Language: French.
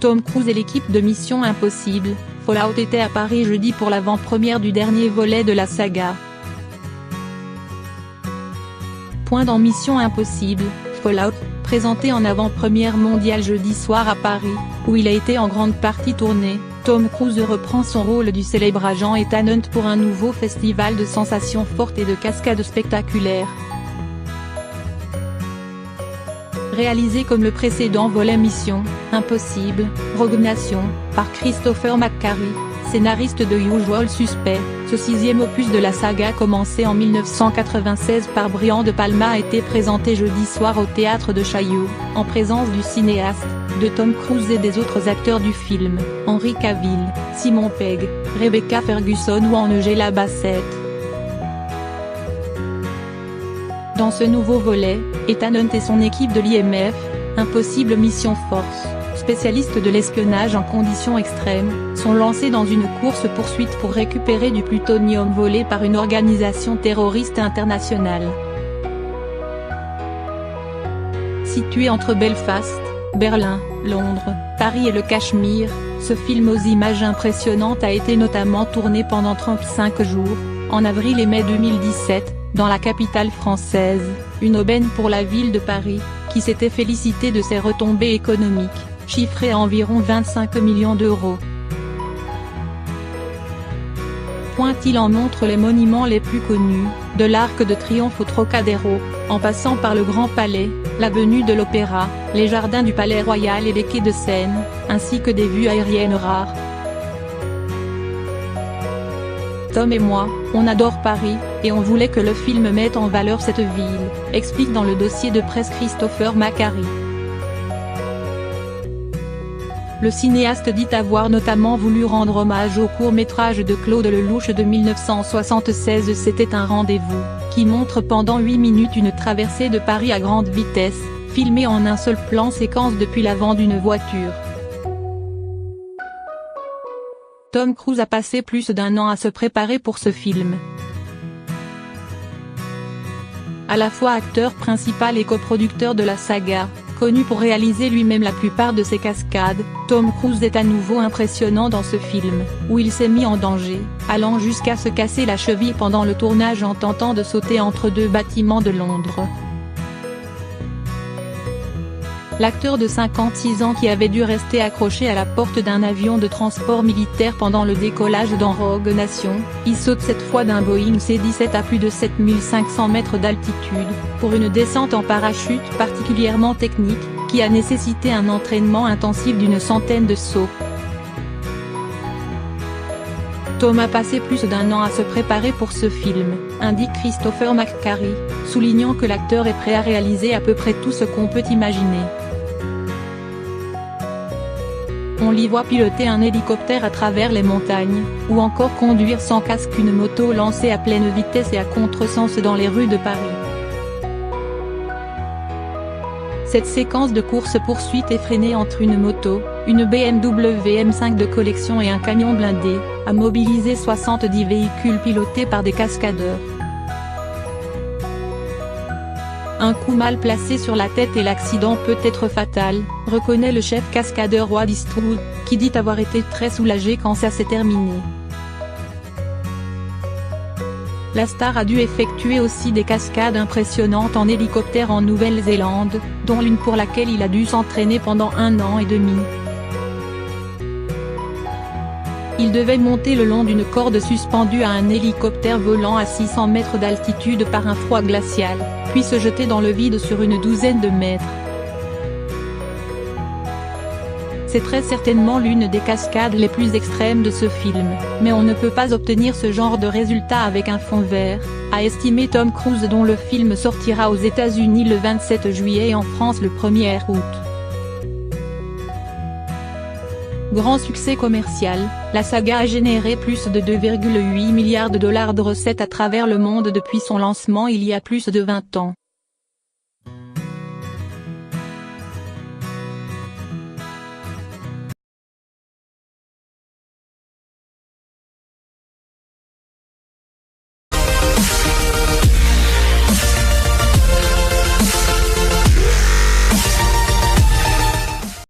Tom Cruise et l'équipe de Mission Impossible, Fallout étaient à Paris jeudi pour l'avant-première du dernier volet de la saga. Dans Mission Impossible, Fallout, présenté en avant-première mondiale jeudi soir à Paris, où il a été en grande partie tourné, Tom Cruise reprend son rôle du célèbre agent Ethan Hunt pour un nouveau festival de sensations fortes et de cascades spectaculaires. Réalisé comme le précédent volet Mission Impossible, Rogue Nation, par Christopher McQuarrie, scénariste de Usual Suspects, ce sixième opus de la saga commencé en 1996 par Brian De Palma a été présenté jeudi soir au théâtre de Chaillot, en présence du cinéaste, de Tom Cruise et des autres acteurs du film, Henry Cavill, Simon Pegg, Rebecca Ferguson ou Angela Bassett. Dans ce nouveau volet, Ethan Hunt et son équipe de l'IMF, Impossible Mission Force, spécialistes de l'espionnage en conditions extrêmes, sont lancés dans une course-poursuite pour récupérer du plutonium volé par une organisation terroriste internationale. Situé entre Belfast, Berlin, Londres, Paris et le Cachemire, ce film aux images impressionnantes a été notamment tourné pendant 35 jours, en avril et mai 2017, dans la capitale française, une aubaine pour la ville de Paris, qui s'était félicitée de ses retombées économiques, chiffrées à environ 25 millions d'euros. Il en montre les monuments les plus connus, de l'Arc de Triomphe au Trocadéro, en passant par le Grand Palais, l'avenue de l'Opéra, les jardins du Palais Royal et les quais de Seine, ainsi que des vues aériennes rares. Tom et moi, on adore Paris, et on voulait que le film mette en valeur cette ville, explique dans le dossier de presse Christopher McQuarrie. Le cinéaste dit avoir notamment voulu rendre hommage au court-métrage de Claude Lelouch de 1976 C'était un rendez-vous, qui montre pendant 8 minutes une traversée de Paris à grande vitesse, filmée en un seul plan séquence depuis l'avant d'une voiture. Tom Cruise a passé plus d'1 an à se préparer pour ce film. À la fois acteur principal et coproducteur de la saga, connu pour réaliser lui-même la plupart de ses cascades, Tom Cruise est à nouveau impressionnant dans ce film, où il s'est mis en danger, allant jusqu'à se casser la cheville pendant le tournage en tentant de sauter entre 2 bâtiments de Londres. L'acteur de 56 ans qui avait dû rester accroché à la porte d'un avion de transport militaire pendant le décollage dans Rogue Nation, y saute cette fois d'un Boeing C-17 à plus de 7500 mètres d'altitude, pour une descente en parachute particulièrement technique, qui a nécessité un entraînement intensif d'une centaine de sauts. Tom a passé plus d'1 an à se préparer pour ce film, indique Christopher McQuarrie, soulignant que l'acteur est prêt à réaliser à peu près tout ce qu'on peut imaginer. On l'y voit piloter un hélicoptère à travers les montagnes, ou encore conduire sans casque une moto lancée à pleine vitesse et à contresens dans les rues de Paris. Cette séquence de course-poursuite effrénée entre une moto, une BMW M5 de collection et un camion blindé, a mobilisé 70 véhicules pilotés par des cascadeurs. Un coup mal placé sur la tête et l'accident peut être fatal, reconnaît le chef cascadeur Rod Eastwood, qui dit avoir été très soulagé quand ça s'est terminé. La star a dû effectuer aussi des cascades impressionnantes en hélicoptère en Nouvelle-Zélande, dont l'une pour laquelle il a dû s'entraîner pendant 1 an et demi. Il devait monter le long d'une corde suspendue à un hélicoptère volant à 600 mètres d'altitude par un froid glacial, puis se jeter dans le vide sur une douzaine de mètres. C'est très certainement l'une des cascades les plus extrêmes de ce film, mais on ne peut pas obtenir ce genre de résultat avec un fond vert, a estimé Tom Cruise dont le film sortira aux États-Unis le 27 juillet et en France le 1er août. Grand succès commercial, la saga a généré plus de 2,8 milliards de dollars de recettes à travers le monde depuis son lancement il y a plus de 20 ans.